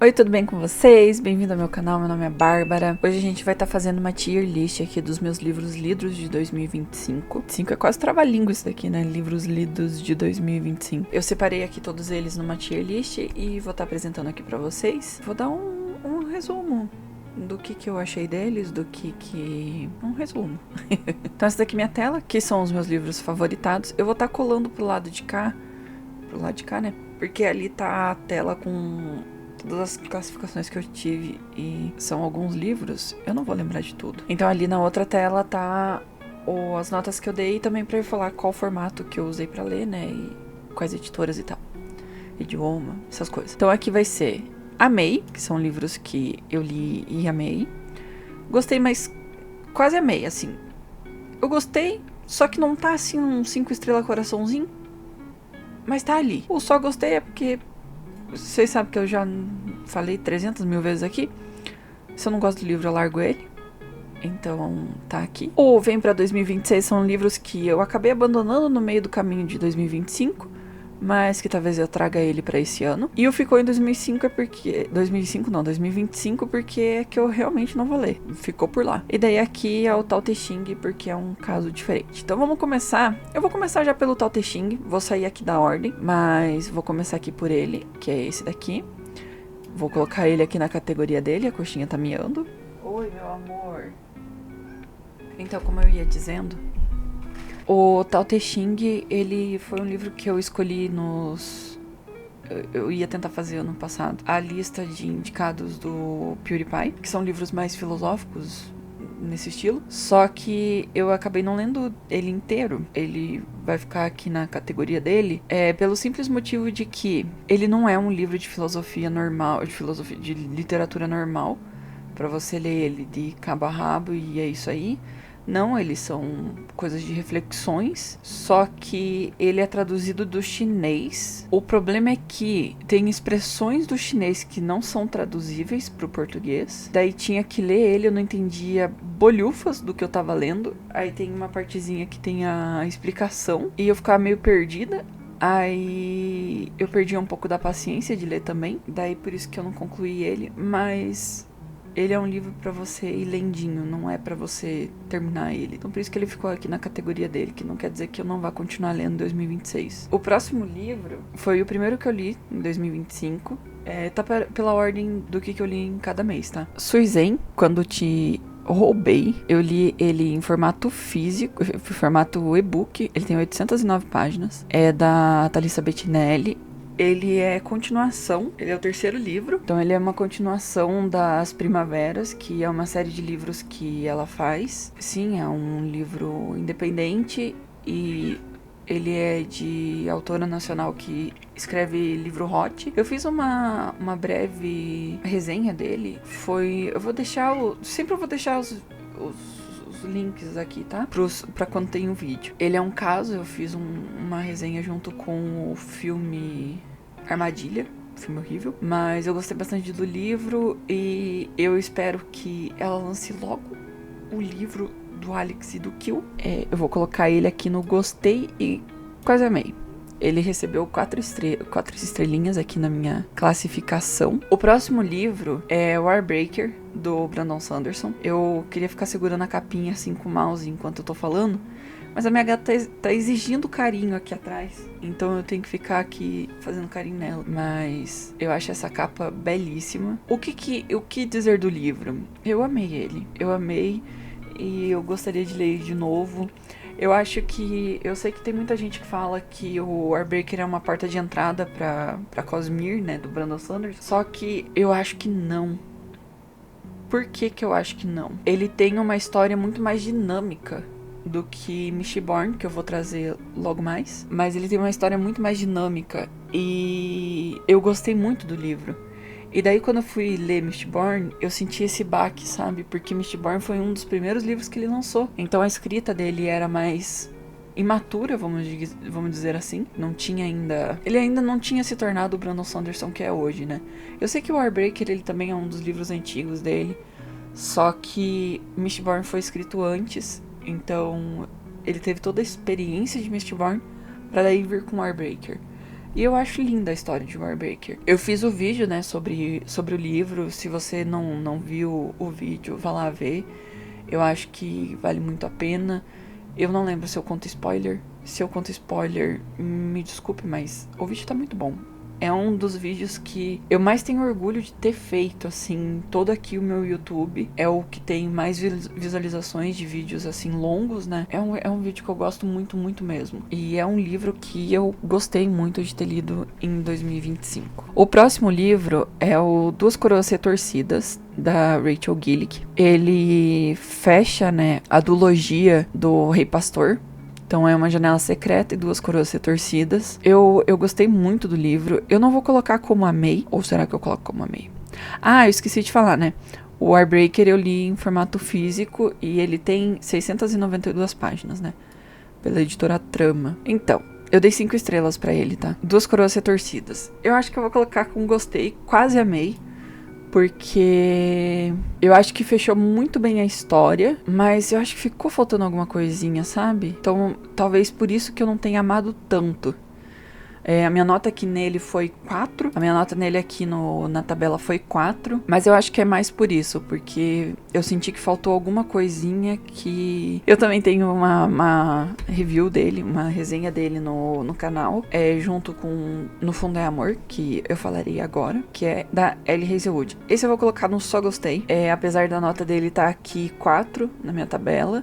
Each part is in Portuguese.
Oi, tudo bem com vocês? Bem-vindo ao meu canal, meu nome é Bárbara. Hoje a gente vai estar fazendo uma tier list aqui dos meus livros lidos de 2025. 5 é quase trava-língua isso daqui, né? Livros lidos de 2025. Eu separei aqui todos eles numa tier list e vou estar apresentando aqui pra vocês. Vou dar um resumo do que eu achei deles, um resumo. Então essa daqui é minha tela, que são os meus livros favoritados. Eu vou estar colando pro lado de cá, né? Porque ali tá a tela com todas as classificações que eu tive e são alguns livros, eu não vou lembrar de tudo. Então ali na outra tela tá as notas que eu dei também pra eu falar qual formato que eu usei pra ler, né, e quais editoras e tal, idioma, essas coisas. Então aqui vai ser amei, que são livros que eu li e amei. Gostei, mas quase amei, assim. Eu gostei, só que não tá assim um 5 estrelas coraçãozinho, mas tá ali. O só gostei é porque vocês sabem que eu já falei 300 mil vezes aqui. Se eu não gosto do livro, eu largo ele. Então, tá aqui. O Vem Pra 2026 são livros que eu acabei abandonando no meio do caminho de 2025. Mas que talvez eu traga ele pra esse ano. E o Ficou em 2005 é porque... 2025 porque é que eu realmente não vou ler. Ficou por lá. E daí aqui é o Tao Te Ching porque é um caso diferente. Então vamos começar. Eu vou começar já pelo Tao Te Ching. Vou sair aqui da ordem. Mas vou começar aqui por ele, que é esse daqui. Vou colocar ele aqui na categoria dele. A coxinha tá miando. Oi, meu amor. Então, como eu ia dizendo... O Tao Te Ching, ele foi um livro que eu escolhi nos... Eu ia tentar fazer ano passado a lista de indicados do PewDiePie, que são livros mais filosóficos nesse estilo. Só que eu acabei não lendo ele inteiro. Ele vai ficar aqui na categoria dele pelo simples motivo de que ele não é um livro de filosofia normal, de literatura normal, pra você ler ele de cabo a rabo e é isso aí. Não, eles são coisas de reflexões, só que ele é traduzido do chinês. O problema é que tem expressões do chinês que não são traduzíveis pro português. Daí tinha que ler ele, eu não entendia bolhufas do que eu tava lendo. Aí tem uma partezinha que tem a explicação e eu ficava meio perdida. Aí eu perdi um pouco da paciência de ler também. Daí por isso que eu não concluí ele, mas... ele é um livro pra você ir lendinho, não é pra você terminar ele. Então por isso que ele ficou aqui na categoria dele, que não quer dizer que eu não vá continuar lendo em 2026. O próximo livro foi o primeiro que eu li em 2025. Tá pela ordem do que eu li em cada mês, tá? Suizen, Quando Te Roubei, eu li ele em formato físico, formato e-book. Ele tem 809 páginas. É da Thalissa Bettinelli. Ele é continuação, ele é o terceiro livro. Então ele é uma continuação das Primaveras, que é uma série de livros que ela faz. Sim, é um livro independente e ele é de autora nacional que escreve livro hot. Eu fiz uma breve resenha dele. Sempre eu vou deixar os links aqui, tá? Pra quando tem um vídeo. Ele é um caso, eu fiz uma resenha junto com o filme Armadilha, filme horrível, mas eu gostei bastante do livro e eu espero que ela lance logo o livro do Alex e do Kill. Eu vou colocar ele aqui no gostei e quase amei. Ele recebeu 4 estrelinhas aqui na minha classificação. O próximo livro é Warbreaker, do Brandon Sanderson. Eu queria ficar segurando a capinha assim com o mouse enquanto eu tô falando, mas a minha gata tá exigindo carinho aqui atrás, então eu tenho que ficar aqui fazendo carinho nela. Mas eu acho essa capa belíssima. O que dizer do livro? Eu amei ele. Eu amei e eu gostaria de ler ele de novo. Eu sei que tem muita gente que fala que o Warbreaker é uma porta de entrada pra Cosmere, né, do Brandon Sanderson. Só que eu acho que não. Por que eu acho que não? Ele tem uma história muito mais dinâmica do que Mistborn, que eu vou trazer logo mais. Mas ele tem uma história muito mais dinâmica e eu gostei muito do livro. E daí quando eu fui ler Mistborn, eu senti esse baque, sabe? Porque Mistborn foi um dos primeiros livros que ele lançou. Então a escrita dele era mais imatura, vamos dizer assim. Não tinha ainda... Ele ainda não tinha se tornado o Brandon Sanderson que é hoje, né? Eu sei que o Warbreaker, ele também é um dos livros antigos dele. Só que Mistborn foi escrito antes. Então ele teve toda a experiência de Mistborn pra daí vir com Warbreaker. E eu acho linda a história de Warbreaker. Eu fiz o vídeo, né, sobre o livro. Se você não viu o vídeo, vá lá ver. Eu acho que vale muito a pena. Eu não lembro se eu conto spoiler. Se eu conto spoiler, me desculpe, mas o vídeo tá muito bom. É um dos vídeos que eu mais tenho orgulho de ter feito, assim, todo aqui o meu YouTube. É o que tem mais visualizações de vídeos, assim, longos, né? É um vídeo que eu gosto muito, muito mesmo. E é um livro que eu gostei muito de ter lido em 2025. O próximo livro é o Duas Coroas Retorcidas, da Rachel Gillick. Ele fecha, né, a duologia do Rei Pastor. Então é uma janela secreta e duas coroas retorcidas. Eu gostei muito do livro. Eu não vou colocar como amei. Ou será que eu coloco como amei? Ah, eu esqueci de falar, né? O Warbreaker eu li em formato físico e ele tem 692 páginas, né? Pela editora Trama. Então, eu dei 5 estrelas pra ele, tá? Duas coroas retorcidas. Eu acho que eu vou colocar com gostei, quase amei. Porque eu acho que fechou muito bem a história, mas eu acho que ficou faltando alguma coisinha, sabe? Então, talvez por isso que eu não tenha amado tanto. A minha nota aqui nele foi 4. A minha nota nele aqui na tabela foi 4. Mas eu acho que é mais por isso, porque eu senti que faltou alguma coisinha que... Eu também tenho uma review dele, uma resenha dele no canal, junto com No Fundo é Amor, que eu falarei agora, que é da Ellie Hazelwood. Esse eu vou colocar no Só Gostei, apesar da nota dele estar aqui 4 na minha tabela.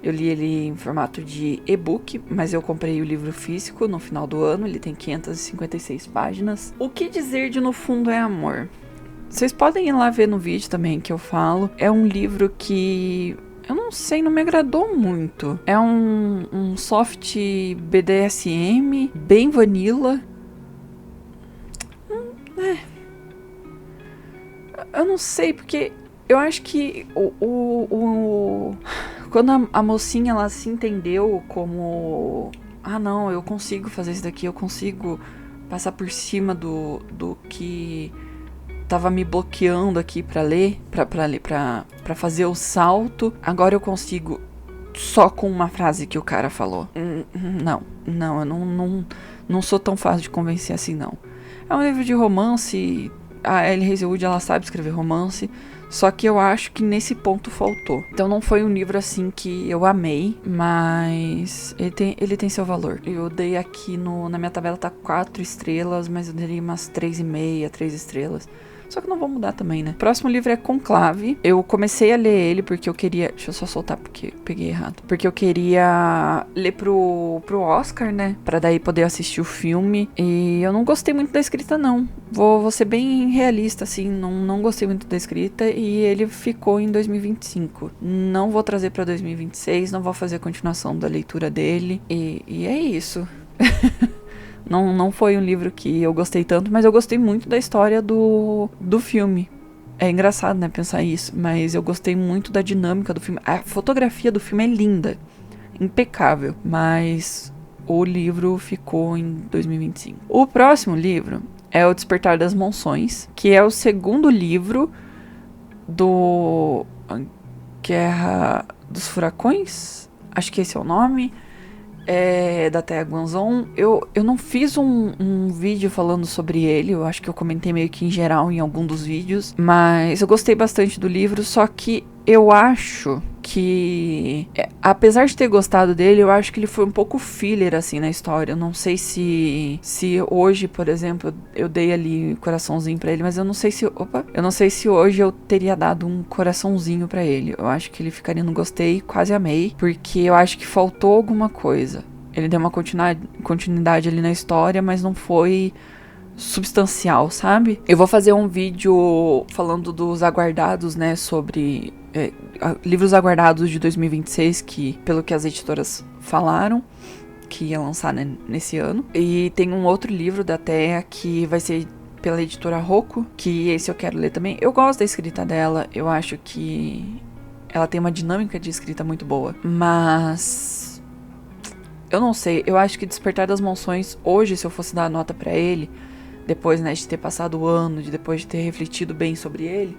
Eu li ele em formato de e-book, mas eu comprei o livro físico no final do ano. Ele tem 556 páginas. O que dizer de No Fundo é Amor? Vocês podem ir lá ver no vídeo também que eu falo. É um livro que... eu não sei, não me agradou muito. É um soft BDSM, bem vanilla. Eu não sei, porque eu acho que quando a mocinha, ela se entendeu como... ah, não, eu consigo fazer isso daqui, eu consigo passar por cima do que tava me bloqueando aqui pra ler, pra fazer o salto. Agora eu consigo só com uma frase que o cara falou. Não, eu não sou tão fácil de convencer assim, não. É um livro de romance. A Ellie Hazelwood, ela sabe escrever romance. Só que eu acho que nesse ponto faltou. Então não foi um livro assim que eu amei, mas ele tem seu valor. Eu dei aqui na minha tabela tá 4 estrelas, mas eu dei umas 3,5, 3 estrelas. Só que não vou mudar também, né? O próximo livro é Conclave. Eu comecei a ler ele porque eu queria... deixa eu só soltar porque eu peguei errado. Porque eu queria ler pro Oscar, né? Pra daí poder assistir o filme. E eu não gostei muito da escrita, não. Vou ser bem realista, assim. Não gostei muito da escrita. E ele ficou em 2025. Não vou trazer pra 2026. Não vou fazer a continuação da leitura dele. E é isso. Não foi um livro que eu gostei tanto, mas eu gostei muito da história do filme. É engraçado, né, pensar isso, mas eu gostei muito da dinâmica do filme. A fotografia do filme é linda, impecável, mas o livro ficou em 2025. O próximo livro é O Despertar das Monções, que é o segundo livro do Guerra dos Furacões, acho que esse é o nome. Da Thea Guanzon. Eu não fiz um vídeo falando sobre ele, eu acho que eu comentei meio que em geral em algum dos vídeos, mas eu gostei bastante do livro, só que eu acho que, apesar de ter gostado dele, eu acho que ele foi um pouco filler, assim, na história. Eu não sei se hoje, por exemplo, eu dei ali coraçãozinho pra ele, mas eu não sei se hoje eu teria dado um coraçãozinho pra ele. Eu acho que ele ficaria no gostei, quase amei, porque eu acho que faltou alguma coisa. Ele deu uma continuidade ali na história, mas não foi substancial, sabe? Eu vou fazer um vídeo falando dos aguardados, né, sobre livros aguardados de 2026, que, pelo que as editoras falaram, que ia lançar, né, nesse ano. E tem um outro livro da Thea que vai ser pela editora Rocco, que esse eu quero ler também. Eu gosto da escrita dela, eu acho que ela tem uma dinâmica de escrita muito boa, mas eu não sei, eu acho que Despertar das Monções, hoje, se eu fosse dar nota pra ele, depois, né, de ter passado o ano, depois de ter refletido bem sobre ele,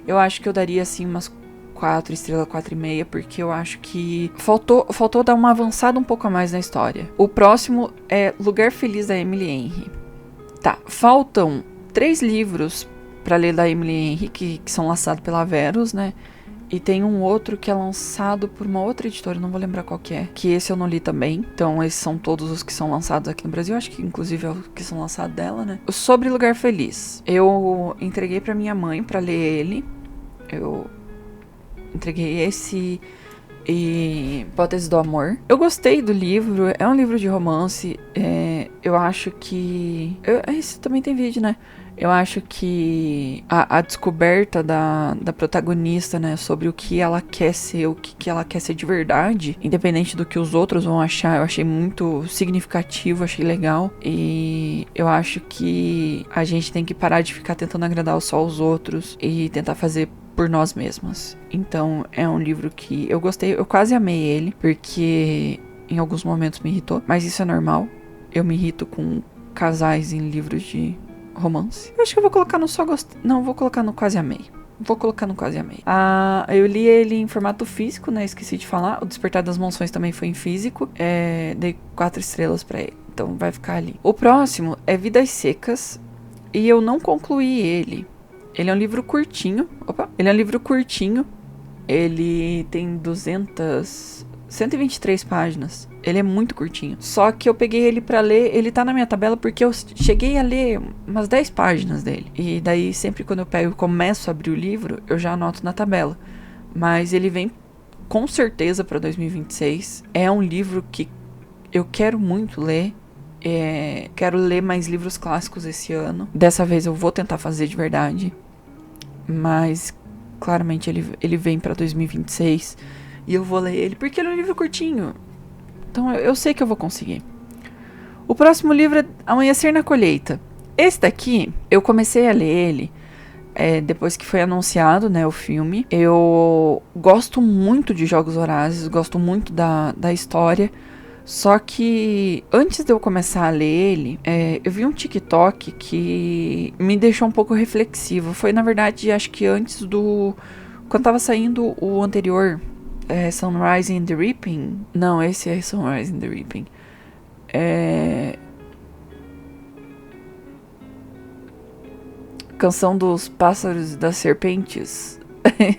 eu acho que eu daria, assim, umas 4 estrelas, 4,5, porque eu acho que faltou dar uma avançada um pouco a mais na história. O próximo é Lugar Feliz, da Emily Henry. Tá, faltam 3 livros pra ler da Emily Henry, que são lançados pela Verus, né? E tem um outro que é lançado por uma outra editora, não vou lembrar qual que é. Que esse eu não li também. Então esses são todos os que são lançados aqui no Brasil. Acho que inclusive é os que são lançados dela, né? Sobre Lugar Feliz. Eu entreguei pra minha mãe pra ler ele. Eu entreguei esse e Hipótese do Amor. Eu gostei do livro. É um livro de romance. Eu acho que... esse também tem vídeo, né? Eu acho que a descoberta da protagonista, né, sobre o que ela quer ser, o que ela quer ser de verdade, independente do que os outros vão achar, eu achei muito significativo, achei legal. E eu acho que a gente tem que parar de ficar tentando agradar só os outros e tentar fazer por nós mesmas. Então é um livro que eu gostei, eu quase amei ele, porque em alguns momentos me irritou, mas isso é normal. Eu me irrito com casais em livros de romance. Eu acho que eu vou colocar no só gostei. Não, vou colocar no quase amei. Vou colocar no quase amei. Eu li ele em formato físico, né? Esqueci de falar. O Despertar das Monções também foi em físico. Dei 4 estrelas pra ele. Então vai ficar ali. O próximo é Vidas Secas. E eu não concluí ele. Ele é um livro curtinho. Ele é um livro curtinho. Ele tem 123 páginas. Ele é muito curtinho. Só que eu peguei ele pra ler. Ele tá na minha tabela porque eu cheguei a ler umas 10 páginas dele. E daí sempre quando eu pego e começo a abrir o livro, eu já anoto na tabela. Mas ele vem com certeza pra 2026. É um livro que eu quero muito ler. Quero ler mais livros clássicos esse ano. Dessa vez eu vou tentar fazer de verdade. Mas claramente ele vem pra 2026. E eu vou ler ele porque ele é um livro curtinho. Então eu sei que eu vou conseguir. O próximo livro é Amanhecer na Colheita. Esse daqui, eu comecei a ler ele depois que foi anunciado, né, o filme. Eu gosto muito de Jogos Vorazes, gosto muito da história. Só que antes de eu começar a ler ele, eu vi um TikTok que me deixou um pouco reflexivo. Foi, na verdade, acho que antes do... Quando tava saindo o anterior... Sunrise in the Reaping. Não, esse é Sunrise in the Reaping. Canção dos Pássaros e das Serpentes.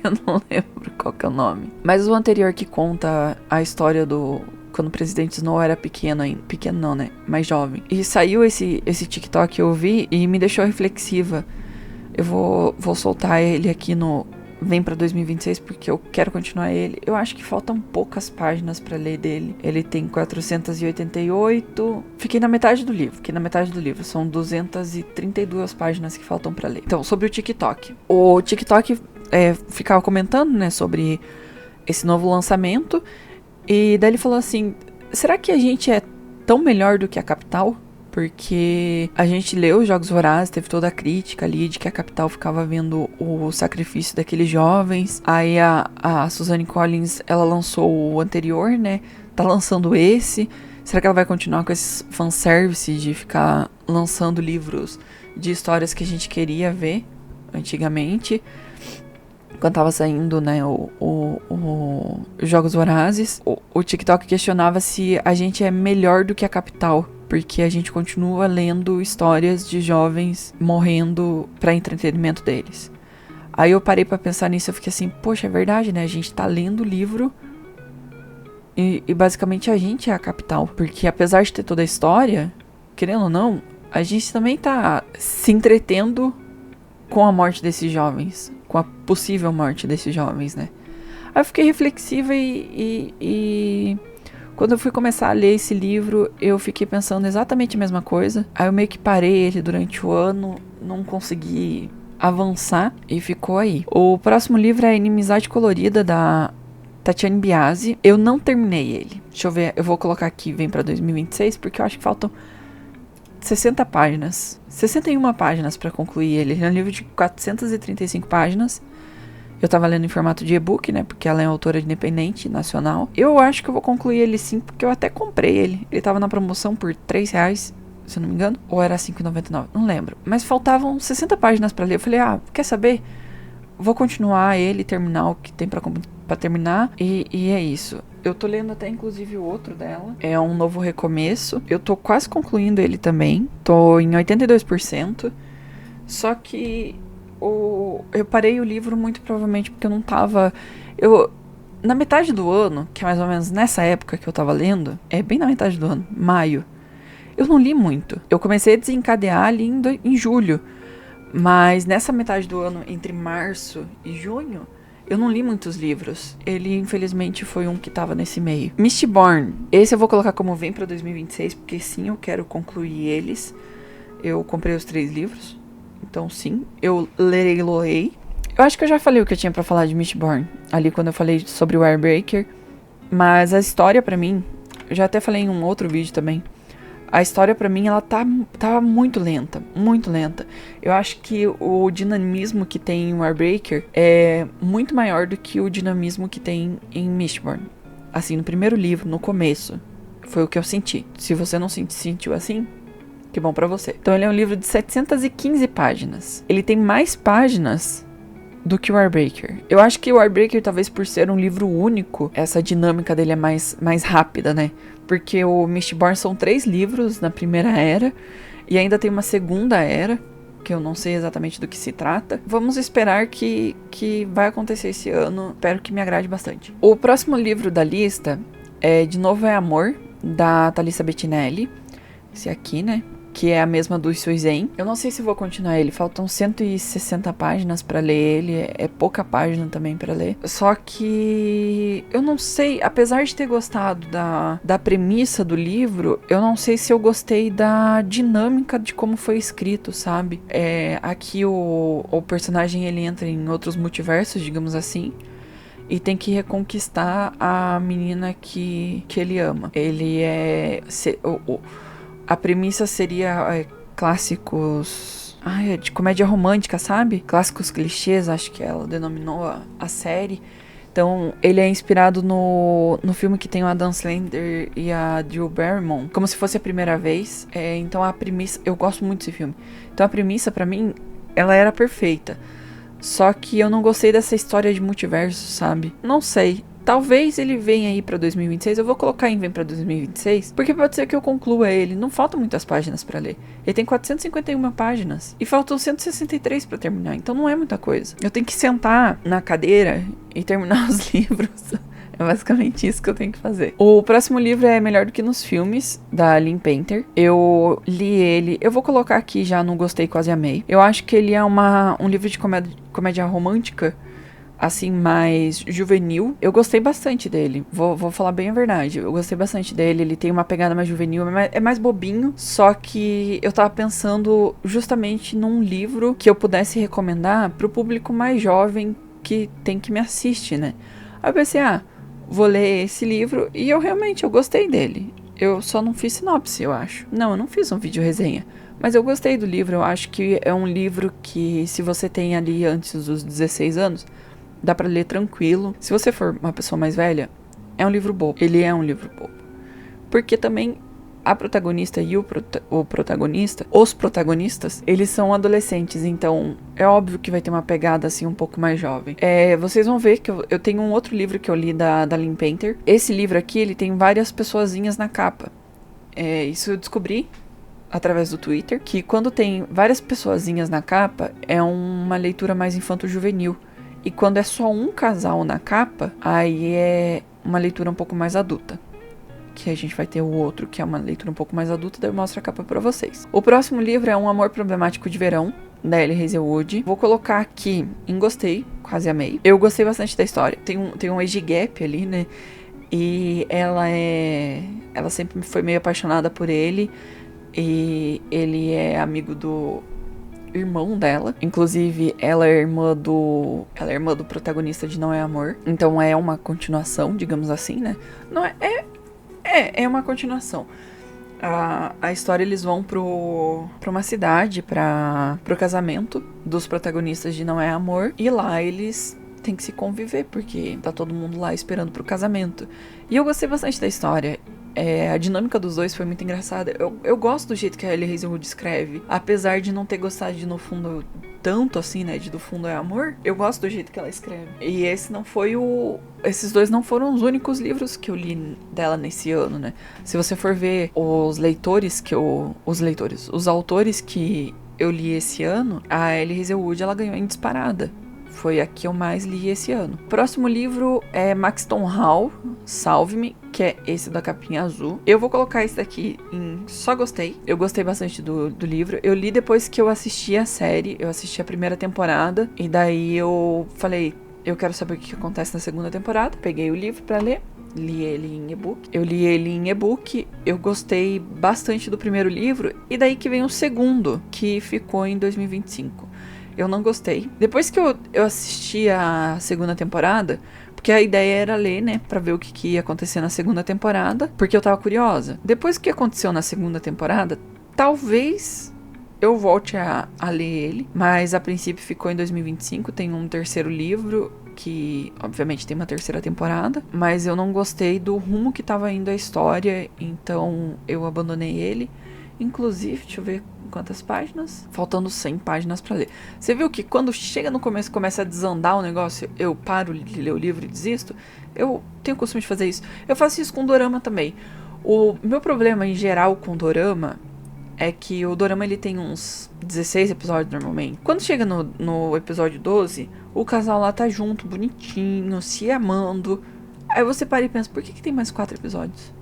Eu não lembro qual que é o nome. Mas o anterior que conta a história do... Quando o presidente Snow era pequeno ainda. Pequeno não, né? Mais jovem. E saiu esse TikTok, eu vi e me deixou reflexiva. Eu vou soltar ele aqui no... Vem pra 2026 porque eu quero continuar ele. Eu acho que faltam poucas páginas pra ler dele. Ele tem 488. Fiquei na metade do livro. São 232 páginas que faltam pra ler. Então, sobre o TikTok. O TikTok ficava comentando, né, sobre esse novo lançamento. E daí ele falou assim: será que a gente é tão melhor do que a Capital? Porque a gente leu os Jogos Vorazes, teve toda a crítica ali de que a Capital ficava vendo o sacrifício daqueles jovens. Aí a Suzanne Collins, ela lançou o anterior, né? Tá lançando esse. Será que ela vai continuar com esse fanservice de ficar lançando livros de histórias que a gente queria ver antigamente? Quando tava saindo, né, os Jogos Vorazes, o TikTok questionava se a gente é melhor do que a Capital. Porque a gente continua lendo histórias de jovens morrendo pra entretenimento deles. Aí eu parei pra pensar nisso e eu fiquei assim, poxa, é verdade, né? A gente tá lendo o livro e basicamente a gente é a Capital. Porque apesar de ter toda a história, querendo ou não, a gente também tá se entretendo com a morte desses jovens. Com a possível morte desses jovens, né? Aí eu fiquei reflexiva e quando eu fui começar a ler esse livro, eu fiquei pensando exatamente a mesma coisa. Aí eu meio que parei ele durante o ano, não consegui avançar e ficou aí. O próximo livro é Inimizade Colorida, da Tatiane Biasi. Eu não terminei ele. Deixa eu ver, eu vou colocar aqui, vem pra 2026, porque eu acho que faltam 60 páginas. 61 páginas pra concluir ele. Ele é um livro de 435 páginas. Eu tava lendo em formato de e-book, né? Porque ela é autora independente, nacional. Eu acho que eu vou concluir ele sim, porque eu até comprei ele. Ele tava na promoção por R$3, se eu não me engano. Ou era R$5,99, não lembro. Mas faltavam 60 páginas pra ler. Eu falei, quer saber? Vou continuar ele, terminar o que tem pra terminar. E é isso. Eu tô lendo até inclusive o outro dela. É um novo recomeço. Eu tô quase concluindo ele também. Tô em 82%. Só que eu parei o livro muito provavelmente porque eu não tava... Na metade do ano, que é mais ou menos nessa época que eu tava lendo, é bem na metade do ano, maio, eu não li muito. Eu comecei a desencadear ali em julho. Mas nessa metade do ano, entre março e junho, eu não li muitos livros. Ele, infelizmente, foi um que tava nesse meio. Mistborn, esse eu vou colocar como vem pra 2026, porque sim, eu quero concluir eles. Eu comprei os 3 livros. Então sim, eu lerei. Eu acho que eu já falei o que eu tinha pra falar de Mistborn, ali quando eu falei sobre o Warbreaker. Mas a história pra mim, eu já até falei em um outro vídeo também. A história pra mim, ela tava muito lenta, muito lenta. Eu acho que o dinamismo que tem em Warbreaker é muito maior do que o dinamismo que tem em Mistborn. Assim, no primeiro livro, no começo, foi o que eu senti. Se você não sentiu assim, que bom pra você. Então ele é um livro de 715 páginas. Ele tem mais páginas do que o Warbreaker. Eu acho que o Warbreaker, talvez por ser um livro único, essa dinâmica dele é mais rápida, né? Porque o Mistborn são 3 livros na primeira era, e ainda tem uma segunda era, que eu não sei exatamente do que se trata. Vamos esperar que vai acontecer esse ano. Espero que me agrade bastante. O próximo livro da lista é De Novo é Amor, da Thalissa Bettinelli. Esse aqui, né? Que é a mesma do Suizen. Eu não sei se vou continuar ele. Faltam 160 páginas pra ler ele. É pouca página também pra ler. Só que eu não sei, apesar de ter gostado da premissa do livro, eu não sei se eu gostei da dinâmica de como foi escrito, sabe? Aqui o personagem, ele entra em outros multiversos, digamos assim, e tem que reconquistar a menina que ele ama. Ele é... A premissa seria clássicos... de comédia romântica, sabe? Clássicos clichês, acho que ela denominou a série. Então, ele é inspirado no filme que tem o Adam Sandler e a Drew Barrymore, como se fosse a primeira vez. Então, a premissa... Eu gosto muito desse filme. Então, a premissa, pra mim, ela era perfeita. Só que eu não gostei dessa história de multiverso, sabe? Não sei. Talvez ele venha aí pra 2026. Eu vou colocar em vem pra 2026, porque pode ser que eu conclua ele. Não faltam muitas páginas pra ler. Ele tem 451 páginas. E faltam 163 pra terminar. Então não é muita coisa. Eu tenho que sentar na cadeira e terminar os livros. É basicamente isso que eu tenho que fazer. O próximo livro é Melhor do que nos Filmes, da Lynn Painter. Eu li ele. Eu vou colocar aqui já no Gostei, Quase Amei. Eu acho que ele é um livro de comédia romântica, assim, mais juvenil. Eu gostei bastante dele. Vou falar bem a verdade. Eu gostei bastante dele. Ele tem uma pegada mais juvenil. É mais bobinho. Só que eu tava pensando justamente num livro que eu pudesse recomendar pro público mais jovem que me assiste, né? Aí eu pensei, vou ler esse livro. E eu gostei dele. Eu só não fiz sinopse, eu acho. Não, eu não fiz um vídeo resenha. Mas eu gostei do livro. Eu acho que é um livro que, se você tem ali antes dos 16 anos... dá pra ler tranquilo. Se você for uma pessoa mais velha, é um livro bobo. Ele é um livro bobo. Porque também a protagonista e o protagonista, os protagonistas, eles são adolescentes. Então, é óbvio que vai ter uma pegada assim um pouco mais jovem. Vocês vão ver que eu tenho um outro livro que eu li da Lynn Painter. Esse livro aqui, ele tem várias pessoazinhas na capa. Isso eu descobri através do Twitter, que quando tem várias pessoazinhas na capa, é uma leitura mais infanto-juvenil. E quando é só um casal na capa, aí é uma leitura um pouco mais adulta. Que a gente vai ter o outro, que é uma leitura um pouco mais adulta, daí eu mostro a capa pra vocês. O próximo livro é Um Amor Problemático de Verão, da Ellie Hazelwood. Vou colocar aqui em Gostei, Quase Amei. Eu gostei bastante da história. Tem um age gap ali, né? E ela sempre foi meio apaixonada por ele. E ele é amigo do irmão dela. Inclusive, ela é irmã do protagonista de Não é Amor. Então é uma continuação, digamos assim, né? Não é uma continuação. A história, eles vão pra uma cidade, pro casamento dos protagonistas de Não é Amor. E lá eles têm que se conviver, porque tá todo mundo lá esperando pro casamento. E eu gostei bastante da história. A dinâmica dos dois foi muito engraçada. Eu gosto do jeito que a Elie Hazelwood escreve. Apesar de não ter gostado de No Fundo tanto assim, né? De Do Fundo é Amor. Eu gosto do jeito que ela escreve. E esses dois não foram os únicos livros que eu li dela nesse ano, né? Se você for ver os autores que eu li esse ano, a Elie Hazelwood, ela ganhou em disparada. Foi a que eu mais li esse ano. Próximo livro é Maxton Hall, Salve-me, que é esse da capinha azul. Eu vou colocar esse daqui em Só Gostei. Eu gostei bastante do livro. Eu li depois que eu assisti a série. Eu assisti a primeira temporada. E daí eu falei, eu quero saber o que acontece na segunda temporada. Peguei o livro pra ler. Li ele em e-book. Eu li ele em e-book. Eu gostei bastante do primeiro livro. E daí que vem o segundo, que ficou em 2025. Eu não gostei. Depois que eu assisti a segunda temporada, porque a ideia era ler, né, pra ver o que ia acontecer na segunda temporada, porque eu tava curiosa. Depois que aconteceu na segunda temporada, talvez eu volte a ler ele, mas a princípio ficou em 2025, tem um terceiro livro, que obviamente tem uma terceira temporada, mas eu não gostei do rumo que tava indo a história, então eu abandonei ele. Inclusive, deixa eu ver quantas páginas, faltando 100 páginas pra ler. Você viu que quando chega no começo, começa a desandar o negócio, eu paro de ler o livro e desisto? Eu tenho o costume de fazer isso. Eu faço isso com dorama também. O meu problema em geral com dorama é que o dorama ele tem uns 16 episódios normalmente. Quando chega no episódio 12, o casal lá tá junto, bonitinho, se amando. Aí você para e pensa, por que tem mais 4 episódios?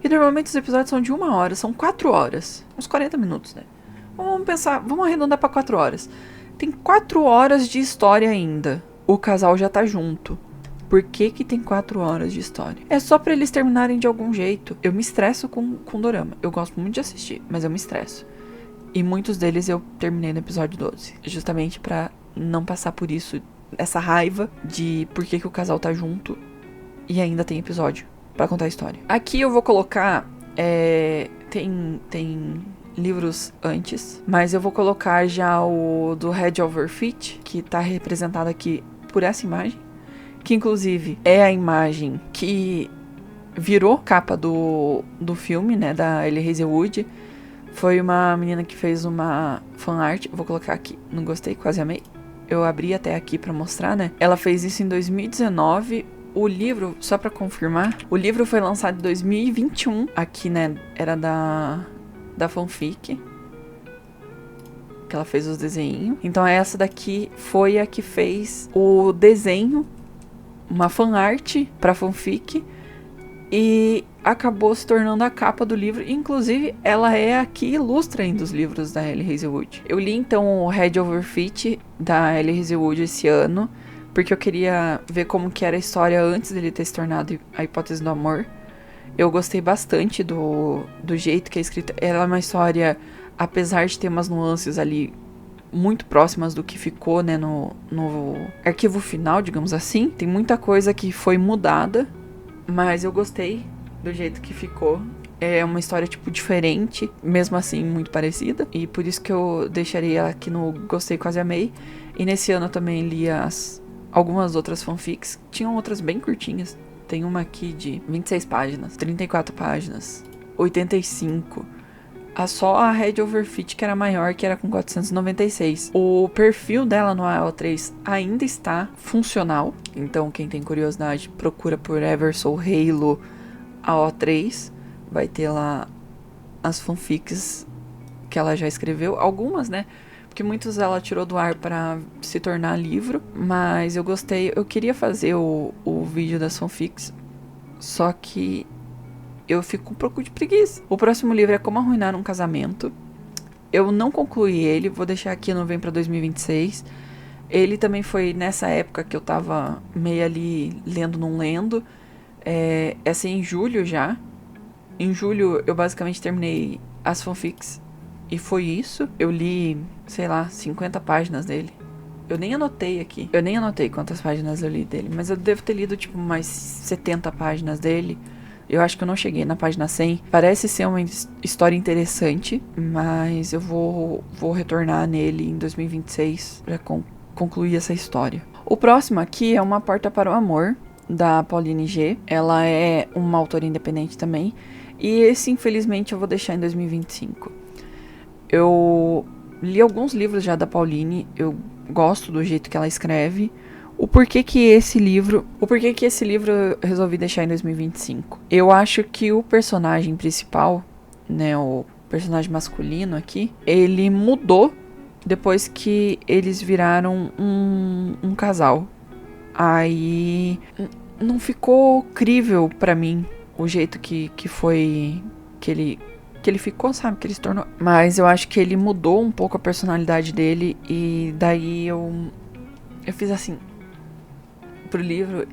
E normalmente os episódios são de 1 hora, são 4 horas. Uns 40 minutos, né? Vamos pensar, vamos arredondar pra 4 horas. Tem 4 horas de história ainda. O casal já tá junto. Por que tem 4 horas de história? É só pra eles terminarem de algum jeito. Eu me estresso com dorama. Eu gosto muito de assistir, mas eu me estresso. E muitos deles eu terminei no episódio 12. Justamente pra não passar por isso, essa raiva de por que o casal tá junto e ainda tem episódio pra contar a história. Aqui eu vou colocar tem livros antes, mas eu vou colocar já o do Head Over Feet, que tá representado aqui por essa imagem, que inclusive é a imagem que virou capa do filme, né, da Elie Hazelwood. Foi uma menina que fez uma fanart, vou colocar aqui, não gostei, quase amei. Eu abri até aqui pra mostrar, né. Ela fez isso em 2019. O livro, só pra confirmar, o livro foi lançado em 2021. Aqui, né, era da fanfic, que ela fez os desenhos. Então essa daqui foi a que fez o desenho, uma fanart pra fanfic, e acabou se tornando a capa do livro. Inclusive, ela é a que ilustra ainda os livros da Elie Hazelwood. Eu li, então, o Head Over Feet da Elie Hazelwood esse ano, porque eu queria ver como que era a história antes dele ter se tornado a hipótese do amor. Eu gostei bastante do jeito que é escrita. Ela é uma história, apesar de ter umas nuances ali muito próximas do que ficou, né, no arquivo final, digamos assim. Tem muita coisa que foi mudada, mas eu gostei do jeito que ficou. É uma história, tipo, diferente, mesmo assim, muito parecida. E por isso que eu deixaria ela aqui no Gostei, Quase Amei. E nesse ano eu também li algumas outras fanfics. Tinham outras bem curtinhas. Tem uma aqui de 26 páginas, 34 páginas, 85. Só a Head Over Feet, que era maior, que era com 496. O perfil dela no AO3 ainda está funcional. Então, quem tem curiosidade, procura por Eversoul Halo AO3. Vai ter lá as fanfics que ela já escreveu. Algumas, né? Porque muitos ela tirou do ar para se tornar livro. Mas eu gostei. Eu queria fazer o vídeo das fanfics. Só que eu fico com um pouco de preguiça. O próximo livro é Como Arruinar um Casamento. Eu não concluí ele. Vou deixar aqui, não vem pra 2026. Ele também foi nessa época que eu tava meio ali lendo, não lendo. Essa é em julho já. Em julho eu basicamente terminei as fanfics. E foi isso. Eu li, sei lá, 50 páginas dele. Eu nem anotei aqui. Eu nem anotei quantas páginas eu li dele. Mas eu devo ter lido tipo mais 70 páginas dele. Eu acho que eu não cheguei na página 100. Parece ser uma história interessante. Mas eu vou retornar nele em 2026 pra concluir essa história. O próximo aqui é Uma Porta para o Amor. da Pauline G. Ela é uma autora independente também. E esse, infelizmente, eu vou deixar em 2025. Eu li alguns livros já da Pauline. Eu gosto do jeito que ela escreve. O porquê que esse livro eu resolvi deixar em 2025? Eu acho que o personagem principal, né, o personagem masculino aqui, ele mudou depois que eles viraram um casal. Aí não ficou crível pra mim o jeito que foi que ele ficou, sabe, que ele se tornou. Mas eu acho que ele mudou um pouco a personalidade dele e daí eu fiz assim pro livro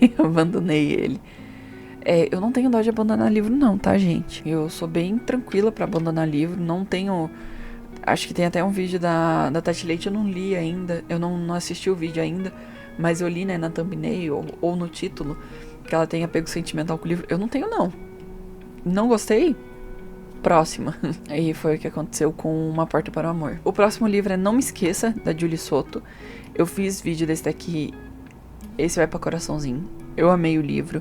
e abandonei ele. Eu não tenho dó de abandonar livro não, tá, gente? Eu sou bem tranquila pra abandonar livro, não tenho... Acho que tem até um vídeo da Tati Leite, eu não li ainda, eu não assisti o vídeo ainda, mas eu li, né, na thumbnail ou no título, que ela tem apego sentimental com o livro. Eu não tenho, não. Não gostei? Próxima. Aí foi o que aconteceu com Uma Porta para o Amor. O próximo livro é Não Me Esqueça, da Julie Soto. Eu fiz vídeo desse daqui, esse vai pra coraçãozinho. Eu amei o livro.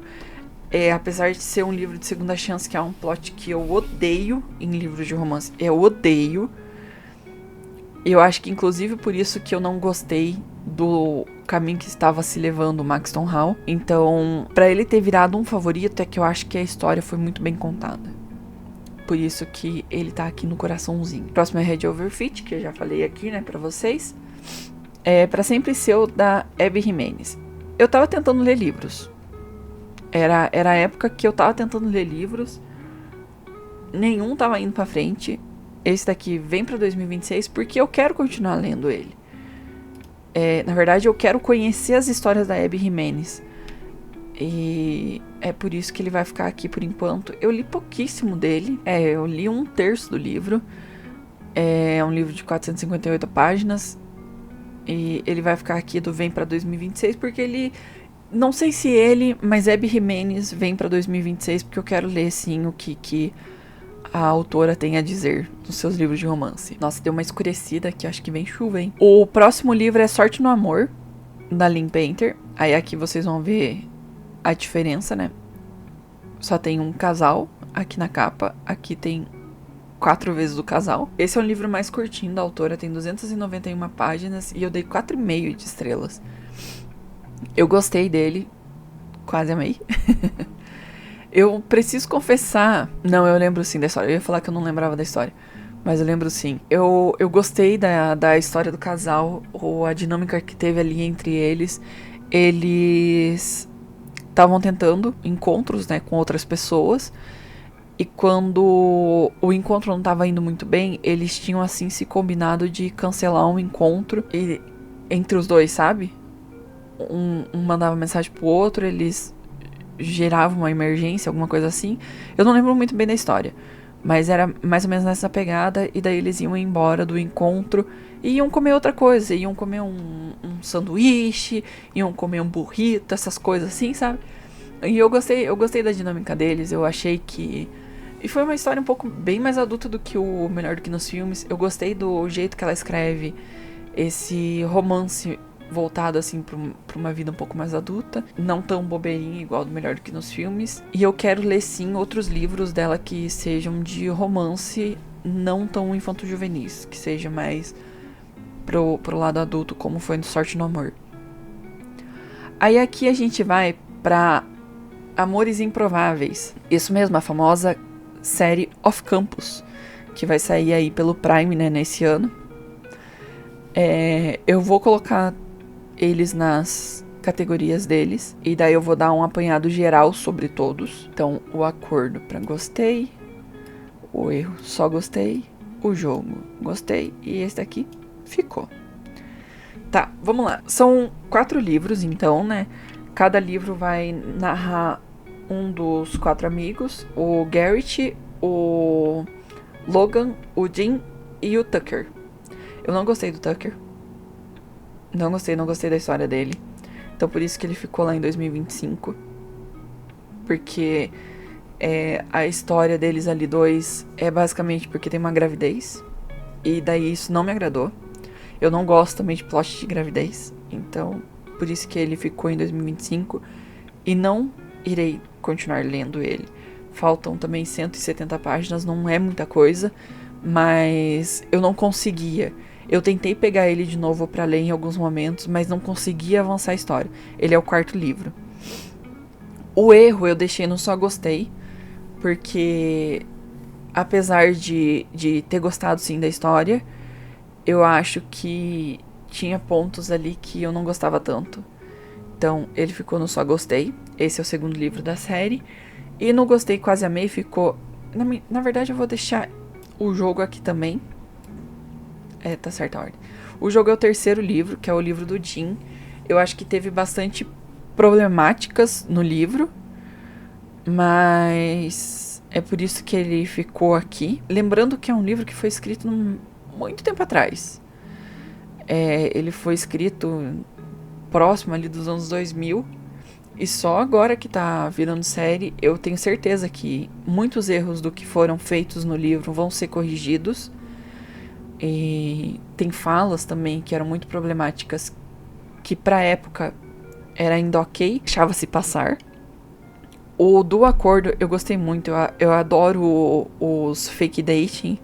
Apesar de ser um livro de segunda chance, que é um plot que eu odeio em livros de romance. Eu odeio. Eu acho que inclusive por isso que eu não gostei do caminho que estava se levando o Maxton Hall. Então, pra ele ter virado um favorito, é que eu acho que a história foi muito bem contada. Por isso que ele tá aqui no coraçãozinho. O próximo é Head Over Feet, que eu já falei aqui, né, pra vocês. Pra Sempre Seu, da Abby Jimenez. Eu tava tentando ler livros. Era a época que eu tava tentando ler livros. Nenhum tava indo pra frente. Esse daqui vem pra 2026 porque eu quero continuar lendo ele. Na verdade, eu quero conhecer as histórias da Abby Jimenez. E é por isso que ele vai ficar aqui por enquanto. Eu li pouquíssimo dele. Eu li 1/3 do livro. É um livro de 458 páginas. E ele vai ficar aqui do Vem pra 2026 porque ele... Não sei se ele, mas Abby Jimenez vem pra 2026 porque eu quero ler, sim, o que a autora tem a dizer nos seus livros de romance. Nossa, deu uma escurecida aqui, acho que vem chuva, hein? O próximo livro é Sorte no Amor, da Lynn Painter. Aí aqui vocês vão ver a diferença, né? Só tem um casal aqui na capa, aqui tem 4 vezes o casal. Esse é um livro mais curtinho da autora, tem 291 páginas e eu dei 4,5 de estrelas. Eu gostei dele, quase amei. Eu preciso confessar... Não, eu lembro sim da história. Eu ia falar que eu não lembrava da história, mas eu lembro sim. Eu gostei da história do casal, ou a dinâmica que teve ali entre eles. Eles estavam tentando encontros, né, com outras pessoas. E quando o encontro não estava indo muito bem, eles tinham assim se combinado de cancelar um encontro entre os dois, sabe? Um mandava mensagem pro outro, eles geravam uma emergência, alguma coisa assim. Eu não lembro muito bem da história, mas era mais ou menos nessa pegada. E daí eles iam embora do encontro e iam comer outra coisa. Iam comer um sanduíche, iam comer um burrito, essas coisas assim, sabe? E eu gostei da dinâmica deles. Eu achei que... E foi uma história um pouco bem mais adulta do que o Melhor do que nos Filmes. Eu gostei do jeito que ela escreve esse romance voltado assim pra uma vida um pouco mais adulta, não tão bobeirinha igual do Melhor do que nos Filmes. E eu quero ler sim outros livros dela que sejam de romance, não tão infanto-juvenis, que seja mais pro lado adulto, como foi no Sorte no Amor. Aí aqui a gente vai pra Amores Improváveis. Isso mesmo, a famosa série Off Campus, que vai sair aí pelo Prime, né, nesse ano. Eu vou colocar eles nas categorias deles, e daí eu vou dar um apanhado geral sobre todos. Então, o acordo para gostei, o erro só gostei, o jogo gostei, e esse daqui ficou. Tá, vamos lá. São 4 livros, então, né? Cada livro vai narrar um dos 4 amigos, o Garrett, o Logan, o Jim e o Tucker. Eu não gostei do Tucker. Não gostei da história dele. Então por isso que ele ficou lá em 2025. Porque a história deles ali dois é basicamente porque tem uma gravidez. E daí isso não me agradou. Eu não gosto também de plot de gravidez. Então por isso que ele ficou em 2025. e não irei continuar lendo ele. Faltam também 170 páginas, não é muita coisa, mas eu não conseguia. Eu tentei pegar ele de novo pra ler em alguns momentos, mas não conseguia avançar a história. Ele é o 4º livro. O erro eu deixei no só gostei, porque apesar de ter gostado sim da história, eu acho que tinha pontos ali que eu não gostava tanto. Então ele ficou no só gostei. Esse é o 2º livro da série. E no gostei, quase amei ficou... Na verdade eu vou deixar o jogo aqui também. Tá certa a ordem. O jogo é o 3º livro, que é o livro do Jim. Eu acho que teve bastante problemáticas no livro, mas é por isso que ele ficou aqui. Lembrando que é um livro que foi escrito muito tempo atrás. Ele foi escrito próximo ali dos anos 2000, e só agora que tá virando série, eu tenho certeza que muitos erros do que foram feitos no livro vão ser corrigidos. E tem falas também que eram muito problemáticas, que pra época era ainda ok, deixava-se passar. O do acordo eu gostei muito, eu adoro os fake dating.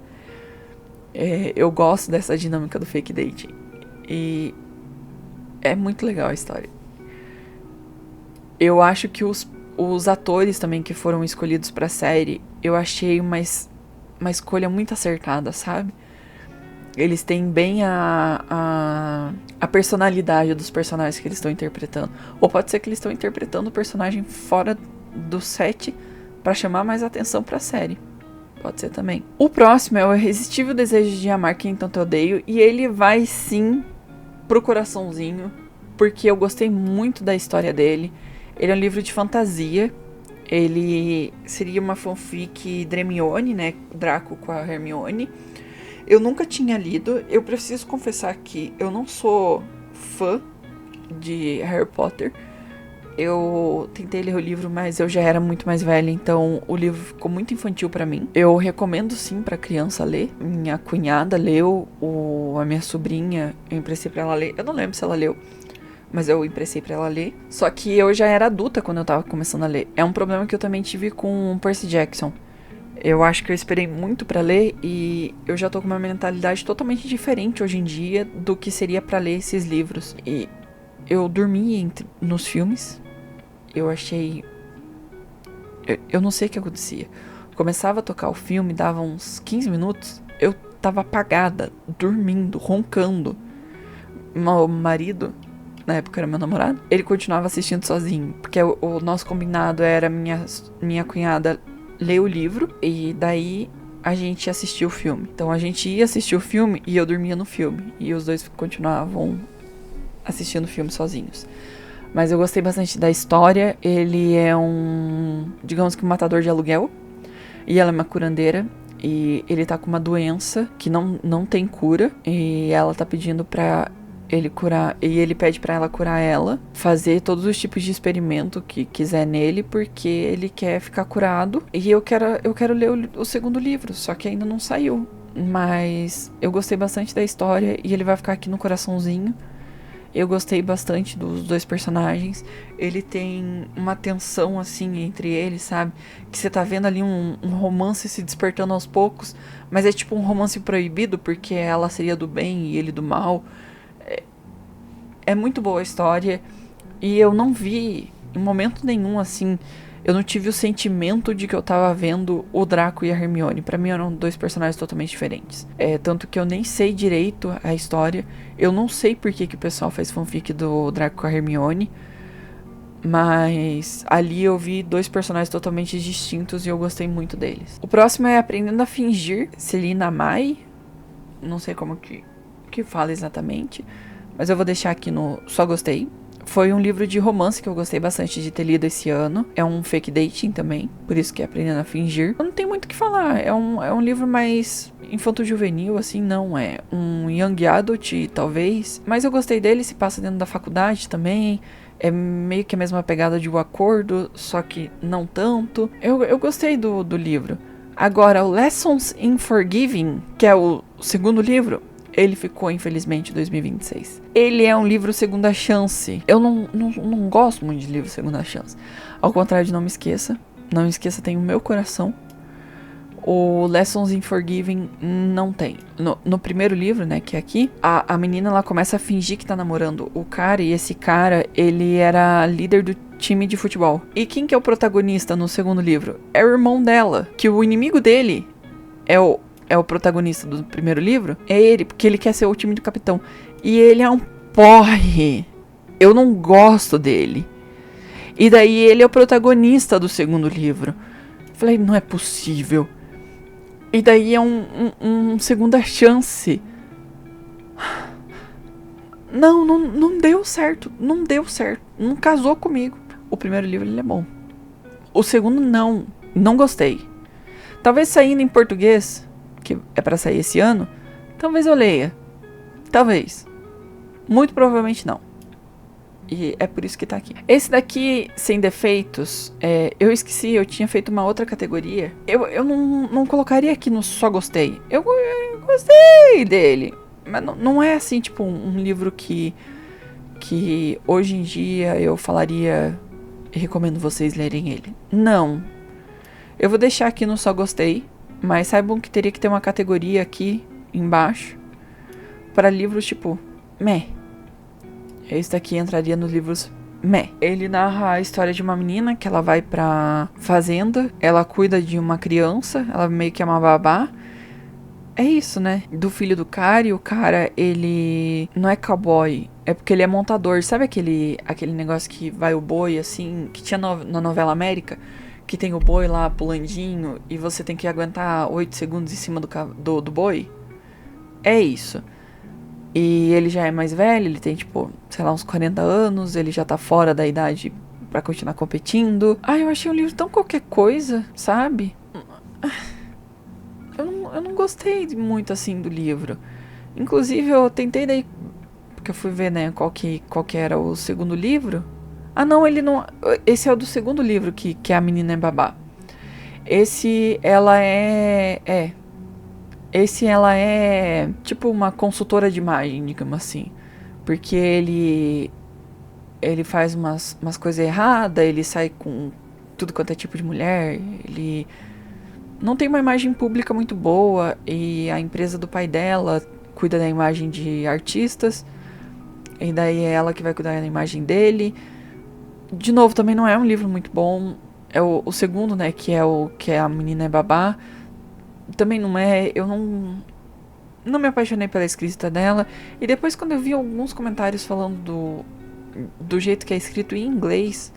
Eu gosto dessa dinâmica do fake dating. E é muito legal a história. Eu acho que os atores também que foram escolhidos pra série, eu achei uma escolha muito acertada, sabe? Eles têm bem a personalidade dos personagens que eles estão interpretando. Ou pode ser que eles estão interpretando o personagem fora do set pra chamar mais atenção pra série. Pode ser também. O próximo é o Irresistível Desejo de Amar Quem Tanto Odeio. E ele vai sim pro coraçãozinho, porque eu gostei muito da história dele. Ele é um livro de fantasia. Ele seria uma fanfic Hermione, né? Draco com a Hermione. Eu nunca tinha lido. Eu preciso confessar que eu não sou fã de Harry Potter. Eu tentei ler o livro, mas eu já era muito mais velha, então o livro ficou muito infantil pra mim. Eu recomendo sim pra criança ler. Minha cunhada leu, a minha sobrinha, eu emprestei pra ela ler. Eu não lembro se ela leu, mas eu emprestei pra ela ler. Só que eu já era adulta quando eu tava começando a ler. É um problema que eu também tive com Percy Jackson. Eu acho que eu esperei muito pra ler e eu já tô com uma mentalidade totalmente diferente hoje em dia do que seria pra ler esses livros. E eu dormi nos filmes. Eu achei... Eu não sei o que acontecia. Começava a tocar o filme, dava uns 15 minutos, eu tava apagada, dormindo, roncando. Meu marido, na época era meu namorado, ele continuava assistindo sozinho. Porque o nosso combinado era minha cunhada ler o livro e daí a gente assistia o filme. Então a gente ia assistir o filme e eu dormia no filme. E os dois continuavam assistindo o filme sozinhos. Mas eu gostei bastante da história. Ele é digamos que um matador de aluguel. E ela é uma curandeira. E ele tá com uma doença que não tem cura. E ela tá pedindo pra ele curar. E ele pede pra ela curar ela. Fazer todos os tipos de experimento que quiser nele. Porque ele quer ficar curado. E eu quero ler o 2º livro. Só que ainda não saiu. Mas eu gostei bastante da história. E ele vai ficar aqui no coraçãozinho. Eu gostei bastante dos dois personagens. Ele tem uma tensão, assim, entre eles, sabe? Que você tá vendo ali um romance se despertando aos poucos. Mas é tipo um romance proibido, porque ela seria do bem e ele do mal. É muito boa a história. E eu não vi, em momento nenhum, assim... Eu não tive o sentimento de que eu tava vendo o Draco e a Hermione. Pra mim eram dois personagens totalmente diferentes. Tanto que eu nem sei direito a história. Eu não sei por que o pessoal faz fanfic do Draco com a Hermione. Mas ali eu vi dois personagens totalmente distintos e eu gostei muito deles. O próximo é Aprendendo a Fingir, Celina Mai. Não sei como que fala exatamente. Mas eu vou deixar aqui no Só Gostei. Foi um livro de romance que eu gostei bastante de ter lido esse ano. É um fake dating também, por isso que é Aprendendo a Fingir. Eu não tenho muito o que falar, é um livro mais infanto-juvenil, assim, não. É um young adult, talvez. Mas eu gostei dele, se passa dentro da faculdade também. É meio que a mesma pegada de O Acordo, só que não tanto. Eu gostei do livro. Agora, o Lessons in Forgiving, que é o 2º livro, ele ficou, infelizmente, em 2026. Ele é um livro segunda chance. Eu não gosto muito de livro segunda chance. Ao contrário de Não Me Esqueça. Não Me Esqueça tem o meu coração. O Lessons in Forgiving não tem. No primeiro livro, né, que é aqui, a menina, ela começa a fingir que tá namorando o cara, e esse cara, ele era líder do time de futebol. E quem que é o protagonista no segundo livro? É o irmão dela, que o inimigo dele é o protagonista do primeiro livro. É ele, porque ele quer ser o time do capitão. E ele é um porre. Eu não gosto dele. E daí ele é o protagonista do segundo livro. Falei, não é possível. E daí é um segunda chance. Não deu certo. Não deu certo. Não casou comigo. O primeiro livro, ele é bom. O segundo, não. Não gostei. Talvez saindo em português, que é pra sair esse ano, talvez eu leia. Talvez. Muito provavelmente não. E é por isso que tá aqui. Esse daqui, Sem Defeitos, eu esqueci, eu tinha feito uma outra categoria. Eu não colocaria aqui no Só Gostei. Eu gostei dele. Mas não é assim, tipo, um livro que hoje em dia eu falaria, recomendo vocês lerem ele. Não. Eu vou deixar aqui no Só Gostei, mas saibam que teria que ter uma categoria aqui embaixo para livros tipo, meh. Esse daqui entraria nos livros meh. Ele narra a história de uma menina que ela vai pra fazenda, ela cuida de uma criança, ela meio que é uma babá. É isso, né? Do filho do cara, e o cara, ele não é cowboy, é porque ele é montador. Sabe aquele negócio que vai o boi, assim, que tinha na novela América? Que tem o boi lá pulandinho e você tem que aguentar 8 segundos em cima do boi? É isso. E ele já é mais velho, ele tem, tipo, sei lá, uns 40 anos, ele já tá fora da idade pra continuar competindo. Eu achei um livro tão qualquer coisa, sabe? Eu não gostei muito, assim, do livro. Inclusive, eu tentei daí, porque eu fui ver, né, qual que era o segundo livro. Não, ele não... Esse é o do segundo livro, que a menina é babá. Esse, ela é tipo uma consultora de imagem, digamos assim. Porque ele faz umas coisas erradas, ele sai com tudo quanto é tipo de mulher, ele não tem uma imagem pública muito boa, e a empresa do pai dela cuida da imagem de artistas, e daí é ela que vai cuidar da imagem dele. De novo, também não é um livro muito bom. É o segundo, né, que é a menina é babá. Também não é, eu não me apaixonei pela escrita dela. E depois, quando eu vi alguns comentários falando do jeito que é escrito em inglês,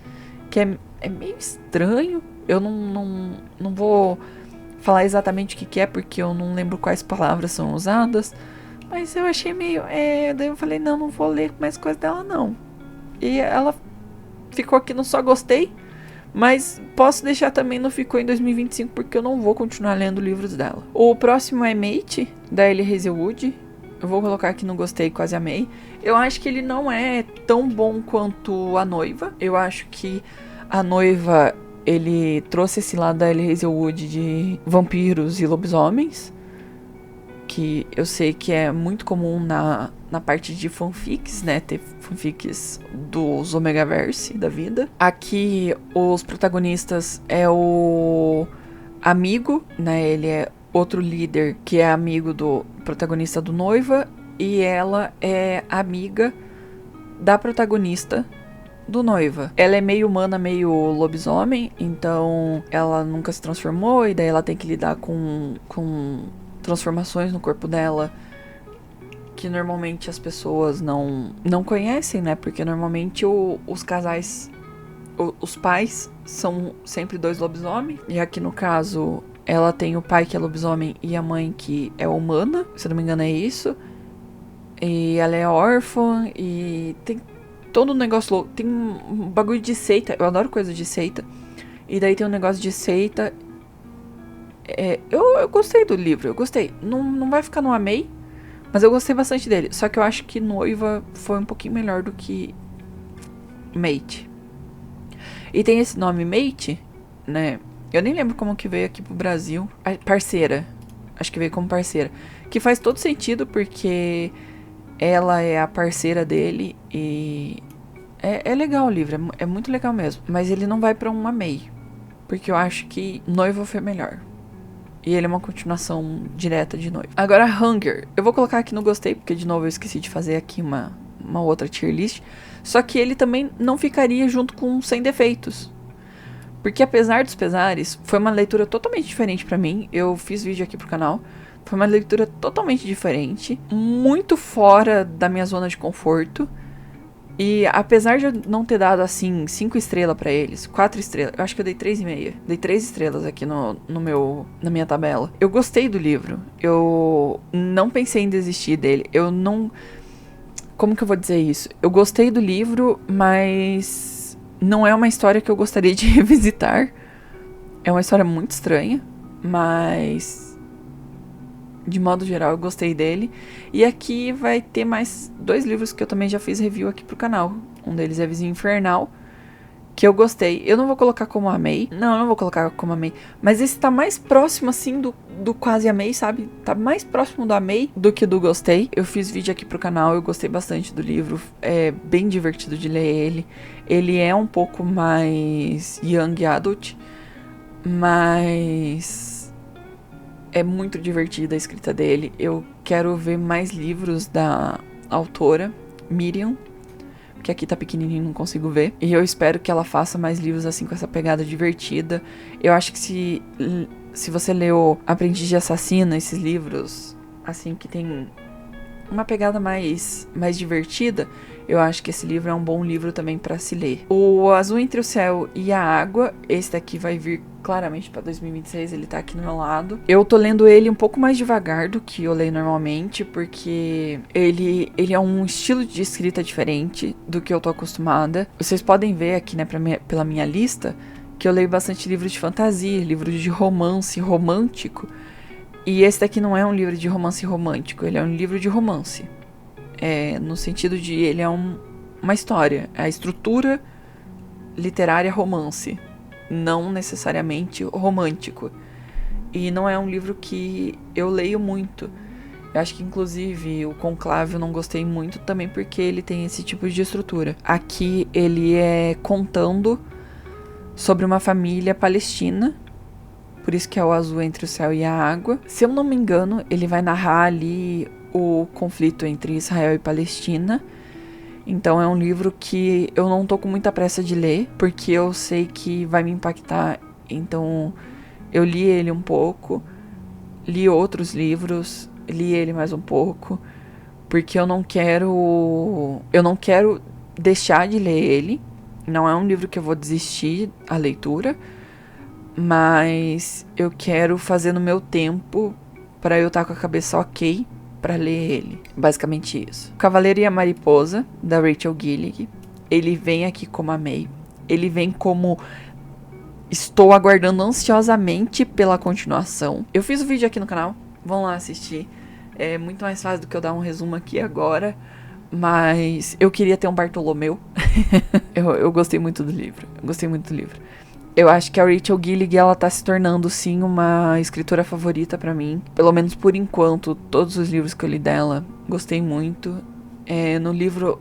que é meio estranho, eu não vou falar exatamente o que é, porque eu não lembro quais palavras são usadas, mas eu achei meio, daí eu falei, não vou ler mais coisa dela não. E ela ficou aqui no Só Gostei. Mas posso deixar também no Ficou em 2025, porque eu não vou continuar lendo livros dela. O próximo é Mate, da Ellie Hazelwood. Eu vou colocar aqui no Gostei, quase amei. Eu acho que ele não é tão bom quanto A Noiva. Eu acho que A Noiva, ele trouxe esse lado da Ellie Hazelwood de vampiros e lobisomens, que eu sei que é muito comum na parte de fanfics, né? Ter fanfics dos Omegaverse da vida. Aqui, os protagonistas é o amigo, né? Ele é outro líder que é amigo do protagonista do Noiva. E ela é amiga da protagonista do Noiva. Ela é meio humana, meio lobisomem. Então, ela nunca se transformou. E daí ela tem que lidar com transformações no corpo dela que normalmente as pessoas não conhecem, né? Porque normalmente os casais, os pais são sempre 2 lobisomens. E aqui no caso, ela tem o pai que é lobisomem e a mãe que é humana, se eu não me engano é isso. E ela é órfã e tem todo um negócio louco. Tem um bagulho de seita, eu adoro coisa de seita. E daí tem um negócio de seita. Eu gostei do livro, eu gostei. Não vai ficar no amei, mas eu gostei bastante dele. Só que eu acho que Noiva foi um pouquinho melhor do que Mate. E tem esse nome Mate, né? Eu nem lembro como que veio aqui pro Brasil. Parceira. Acho que veio como Parceira. Que faz todo sentido, porque ela é a parceira dele e é legal o livro, é muito legal mesmo. Mas ele não vai pra uma May, porque eu acho que Noiva foi melhor. E ele é uma continuação direta de Noiva. Agora, Hunger. Eu vou colocar aqui no gostei, porque de novo eu esqueci de fazer aqui uma outra tier list. Só que ele também não ficaria junto com Sem Defeitos. Porque apesar dos pesares, foi uma leitura totalmente diferente pra mim. Eu fiz vídeo aqui pro canal. Foi uma leitura totalmente diferente. Muito fora da minha zona de conforto. E apesar de eu não ter dado, assim, 5 estrelas pra eles, 4 estrelas, eu acho que eu dei 3,5. Dei 3 estrelas aqui na minha tabela. Eu gostei do livro. Eu não pensei em desistir dele. Eu não... Como que eu vou dizer isso? Eu gostei do livro, mas não é uma história que eu gostaria de revisitar. É uma história muito estranha, mas... De modo geral, eu gostei dele. E aqui vai ter mais 2 livros que eu também já fiz review aqui pro canal. Um deles é Vizinho Infernal, que eu gostei. Eu não vou colocar como amei. Não, eu não vou colocar como amei. Mas esse tá mais próximo, assim, do quase amei, sabe? Tá mais próximo do amei do que do gostei. Eu fiz vídeo aqui pro canal, eu gostei bastante do livro. É bem divertido de ler ele. Ele é um pouco mais young adult, mas... É muito divertida a escrita dele. Eu quero ver mais livros da autora, Miriam, que aqui tá pequenininho, não consigo ver. E eu espero que ela faça mais livros assim, com essa pegada divertida. Eu acho que se você leu Aprendiz de Assassina, esses livros, assim, que tem uma pegada mais divertida, eu acho que esse livro é um bom livro também pra se ler. O Azul Entre o Céu e a Água, esse daqui vai vir claramente pra 2026, ele tá aqui no meu lado. Eu tô lendo ele um pouco mais devagar do que eu leio normalmente, porque ele é um estilo de escrita diferente do que eu tô acostumada. Vocês podem ver aqui, né, pela minha lista, que eu leio bastante livros de fantasia, livros de romance romântico. E esse daqui não é um livro de romance romântico, ele é um livro de romance. No sentido de ele é uma história, a estrutura literária romance, não necessariamente romântico. E não é um livro que eu leio muito. Eu acho que inclusive o Conclave eu não gostei muito também porque ele tem esse tipo de estrutura. Aqui ele é contando sobre uma família palestina, por isso que é o Azul Entre o Céu e a Água. Se eu não me engano, ele vai narrar ali o conflito entre Israel e Palestina. Então é um livro que eu não tô com muita pressa de ler, porque eu sei que vai me impactar. Então eu li ele um pouco, li outros livros, li ele mais um pouco, porque eu não quero deixar de ler ele. Não é um livro que eu vou desistir a leitura, mas eu quero fazer no meu tempo pra eu estar com a cabeça ok pra ler ele. Basicamente isso. O Cavaleiro e a Mariposa, da Rachel Gillig. Ele vem aqui como amei. Ele vem como estou aguardando ansiosamente pela continuação. Eu fiz um vídeo aqui no canal, vão lá assistir. É muito mais fácil do que eu dar um resumo aqui agora, mas eu queria ter um Bartolomeu. eu gostei muito do livro. Eu acho que a Rachel Gillig, ela tá se tornando, sim, uma escritora favorita pra mim. Pelo menos por enquanto, todos os livros que eu li dela, gostei muito.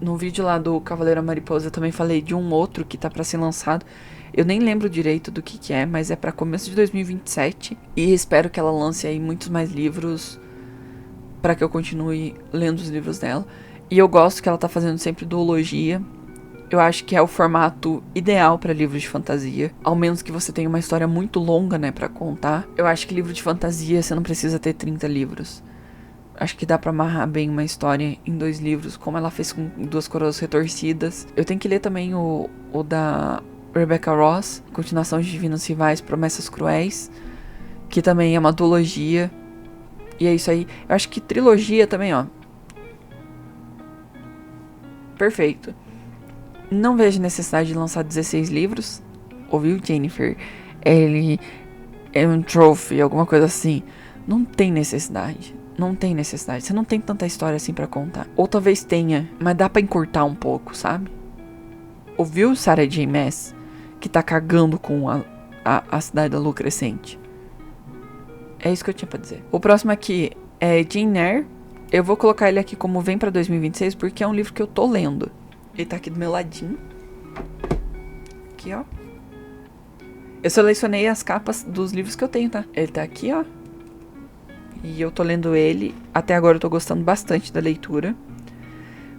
No vídeo lá do Cavaleiro e a Mariposa, eu também falei de um outro que tá pra ser lançado. Eu nem lembro direito do que é, mas é pra começo de 2027. E espero que ela lance aí muitos mais livros pra que eu continue lendo os livros dela. E eu gosto que ela tá fazendo sempre duologia. Eu acho que é o formato ideal para livros de fantasia. Ao menos que você tenha uma história muito longa, né, pra contar. Eu acho que livro de fantasia você não precisa ter 30 livros. Acho que dá pra amarrar bem uma história em 2 livros, como ela fez com Duas Coroas Retorcidas. Eu tenho que ler também o da Rebecca Ross, continuação de Divinos Rivais, Promessas Cruéis, que também é uma duologia. E é isso aí. Eu acho que trilogia também, ó. Perfeito. Não vejo necessidade de lançar 16 livros. Ouviu, Jennifer? Ele é um trophy, alguma coisa assim. Não tem necessidade. Você não tem tanta história assim pra contar. Ou talvez tenha, mas dá pra encurtar um pouco, sabe? Ouviu Sarah J. Maas? Que tá cagando com a Cidade da Lua Crescente. É isso que eu tinha pra dizer. O próximo aqui Jane Eyre, eu vou colocar ele aqui como vem pra 2026 porque é um livro que eu tô lendo. Ele tá aqui do meu ladinho. Aqui, ó. Eu selecionei as capas dos livros que eu tenho, tá? Ele tá aqui, ó. E eu tô lendo ele. Até agora eu tô gostando bastante da leitura.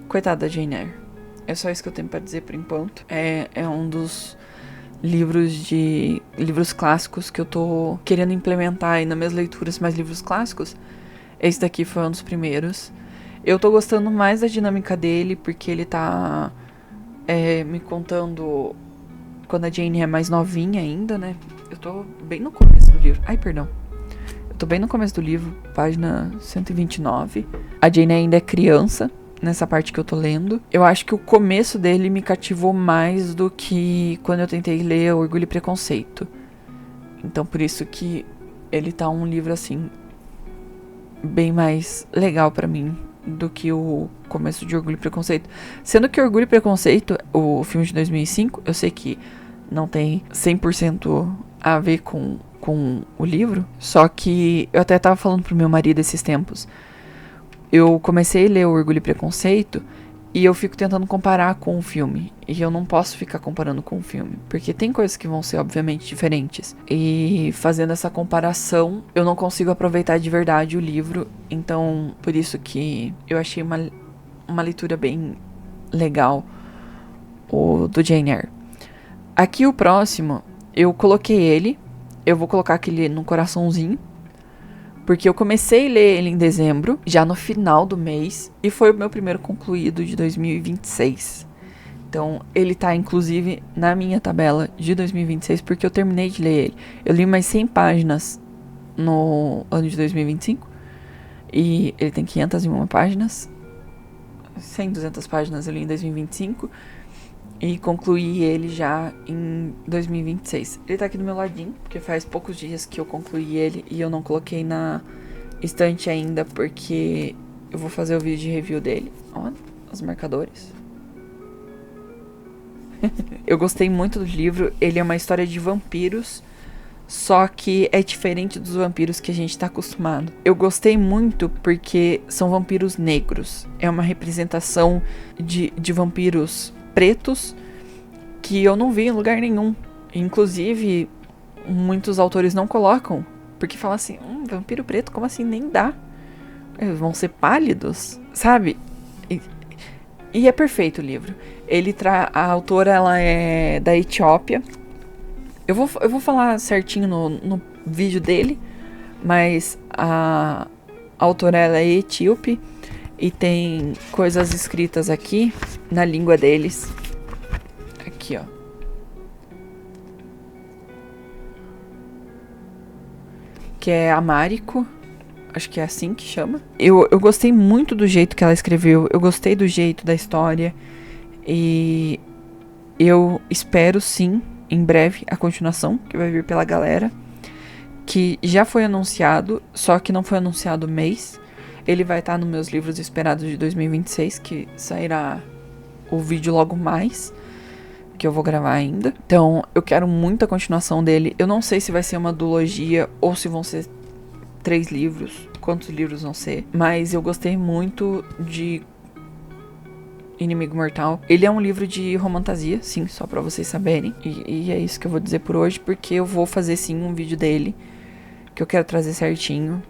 Coitada da Jane Eyre. É só isso que eu tenho pra dizer por enquanto. É um dos livros clássicos que eu tô querendo implementar aí nas minhas leituras, mais livros clássicos. Esse daqui foi um dos primeiros. Eu tô gostando mais da dinâmica dele, porque ele tá me contando quando a Jane é mais novinha ainda, né? Eu tô bem no começo do livro. Ai, perdão. Eu tô bem no começo do livro, página 129. A Jane ainda é criança, nessa parte que eu tô lendo. Eu acho que o começo dele me cativou mais do que quando eu tentei ler Orgulho e Preconceito. Então, por isso que ele tá um livro, assim, bem mais legal pra mim do que o começo de Orgulho e Preconceito. Sendo que Orgulho e Preconceito, o filme de 2005, eu sei que não tem 100% a ver com o livro, só que eu até tava falando pro meu marido esses tempos. Eu comecei a ler Orgulho e Preconceito e eu fico tentando comparar com o filme. E eu não posso ficar comparando com o filme, porque tem coisas que vão ser obviamente diferentes. E fazendo essa comparação, eu não consigo aproveitar de verdade o livro. Então, por isso que eu achei uma leitura bem legal, o do Jane Eyre. Aqui o próximo, eu coloquei ele. Eu vou colocar aquele no coraçãozinho, porque eu comecei a ler ele em dezembro, já no final do mês, e foi o meu primeiro concluído de 2026. Então, ele tá, inclusive, na minha tabela de 2026, porque eu terminei de ler ele. Eu li mais 100 páginas no ano de 2025, e ele tem 501 páginas. 100, 200 páginas eu li em 2025, e concluí ele já em 2026. Ele tá aqui do meu ladinho, porque faz poucos dias que eu concluí ele e eu não coloquei na estante ainda, porque eu vou fazer o vídeo de review dele. Ó, os marcadores. Eu gostei muito do livro. Ele é uma história de vampiros, só que é diferente dos vampiros que a gente tá acostumado. Eu gostei muito porque são vampiros negros. É uma representação de vampiros pretos que eu não vi em lugar nenhum. Inclusive, muitos autores não colocam, porque falam assim, vampiro preto, como assim? Nem dá. Eles vão ser pálidos, sabe? E é perfeito o livro. A autora, ela é da Etiópia. Eu vou falar certinho no vídeo dele, mas a autora, ela é etíope e tem coisas escritas aqui na língua deles. Aqui, ó. Que é amárico. Acho que é assim que chama. Eu gostei muito do jeito que ela escreveu. Eu gostei do jeito da história. E eu espero, sim, em breve, a continuação, que vai vir pela galera. Que já foi anunciado, só que não foi anunciado o mês. Ele vai estar nos meus livros esperados de 2026, que sairá o vídeo logo mais, que eu vou gravar ainda. Então, eu quero muito a continuação dele. Eu não sei se vai ser uma duologia ou se vão ser 3 livros, quantos livros vão ser. Mas eu gostei muito de Inimigo Mortal. Ele é um livro de romantasia, sim, só pra vocês saberem. E é isso que eu vou dizer por hoje, porque eu vou fazer sim um vídeo dele, que eu quero trazer certinho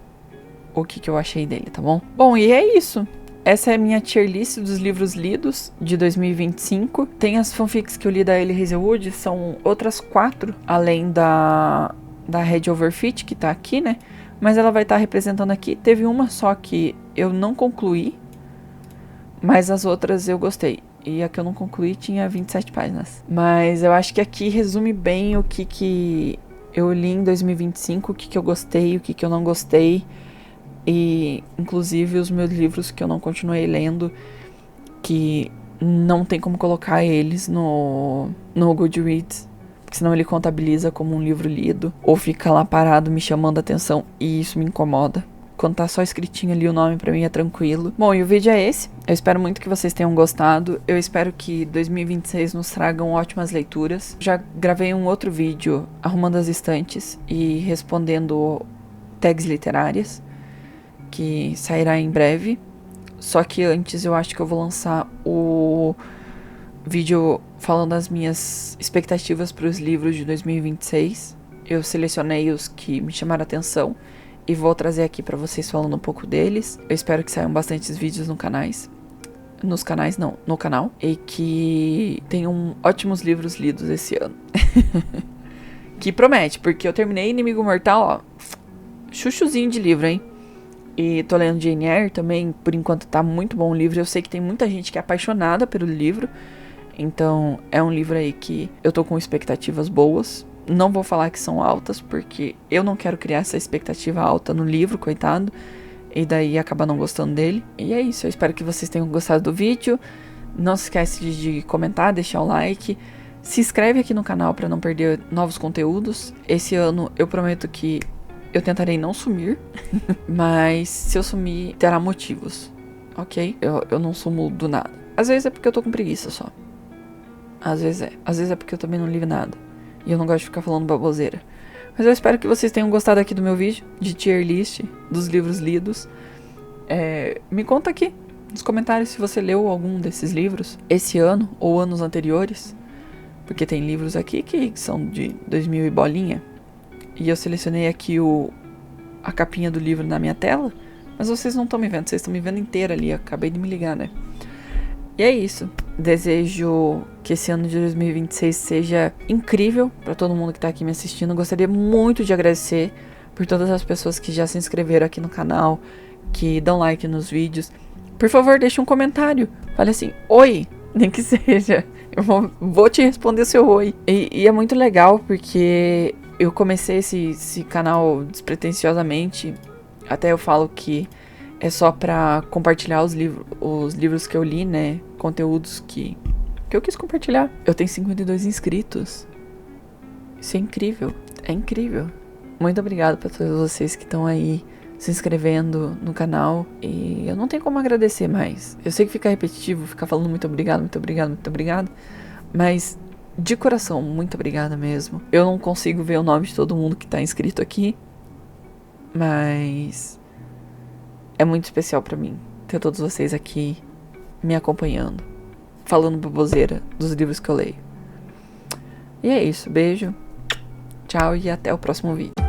o que eu achei dele, tá bom? Bom, e é isso. Essa é a minha tier list dos livros lidos de 2025. Tem as fanfics que eu li da Ellie Hazelwood, são outras 4, além da Red Overfit, que tá aqui, né? Mas ela vai estar representando aqui. Teve uma só que eu não concluí, mas as outras eu gostei. E a que eu não concluí tinha 27 páginas. Mas eu acho que aqui resume bem o que eu li em 2025, o que eu gostei, o que eu não gostei. E inclusive os meus livros que eu não continuei lendo, que não tem como colocar eles no Goodreads, porque senão ele contabiliza como um livro lido, ou fica lá parado me chamando a atenção, e isso me incomoda. Quando tá só escritinho ali o nome, pra mim é tranquilo. Bom, e o vídeo é esse. Eu espero muito que vocês tenham gostado. Eu espero que 2026 nos tragam ótimas leituras. Já gravei um outro vídeo arrumando as estantes e respondendo tags literárias, que sairá em breve. Só que antes eu acho que eu vou lançar o vídeo falando das minhas expectativas para os livros de 2026. Eu selecionei os que me chamaram a atenção e vou trazer aqui para vocês falando um pouco deles. Eu espero que saiam bastantes vídeos no canal. E que tenham ótimos livros lidos esse ano. Que promete, porque eu terminei Inimigo Mortal, ó, chuchuzinho de livro, hein? E tô lendo Jane Eyre também, por enquanto tá muito bom o livro. Eu sei que tem muita gente que é apaixonada pelo livro, então é um livro aí que eu tô com expectativas boas. Não vou falar que são altas, porque eu não quero criar essa expectativa alta no livro, coitado, e daí acabar não gostando dele. E é isso, eu espero que vocês tenham gostado do vídeo. Não se esquece de comentar, deixar o like. Se inscreve aqui no canal para não perder novos conteúdos. Esse ano eu prometo que eu tentarei não sumir, mas se eu sumir, terá motivos, ok? Eu não sumo do nada. Às vezes é porque eu tô com preguiça só. Às vezes é porque eu também não li nada. E eu não gosto de ficar falando baboseira. Mas eu espero que vocês tenham gostado aqui do meu vídeo de tier list dos livros lidos. Me conta aqui nos comentários se você leu algum desses livros esse ano ou anos anteriores. Porque tem livros aqui que são de 2000 e bolinha. E eu selecionei aqui a capinha do livro na minha tela. Mas vocês não estão me vendo, vocês estão me vendo inteira ali. Eu acabei de me ligar, né? E é isso. Desejo que esse ano de 2026 seja incrível para todo mundo que tá aqui me assistindo. Gostaria muito de agradecer por todas as pessoas que já se inscreveram aqui no canal, que dão like nos vídeos. Por favor, deixe um comentário. Fale assim, oi, nem que seja. Eu vou te responder seu oi. E é muito legal porque eu comecei esse canal despretensiosamente. Até eu falo que é só pra compartilhar os livros que eu li, né? Conteúdos que eu quis compartilhar. Eu tenho 52 inscritos. Isso é incrível. É incrível. Muito obrigado pra todos vocês que estão aí se inscrevendo no canal. E eu não tenho como agradecer mais. Eu sei que fica repetitivo, ficar falando muito obrigado, muito obrigado, muito obrigado. Mas, de coração, muito obrigada mesmo. Eu não consigo ver o nome de todo mundo que tá inscrito aqui. Mas é muito especial pra mim ter todos vocês aqui me acompanhando, falando baboseira dos livros que eu leio. E é isso, beijo, tchau e até o próximo vídeo.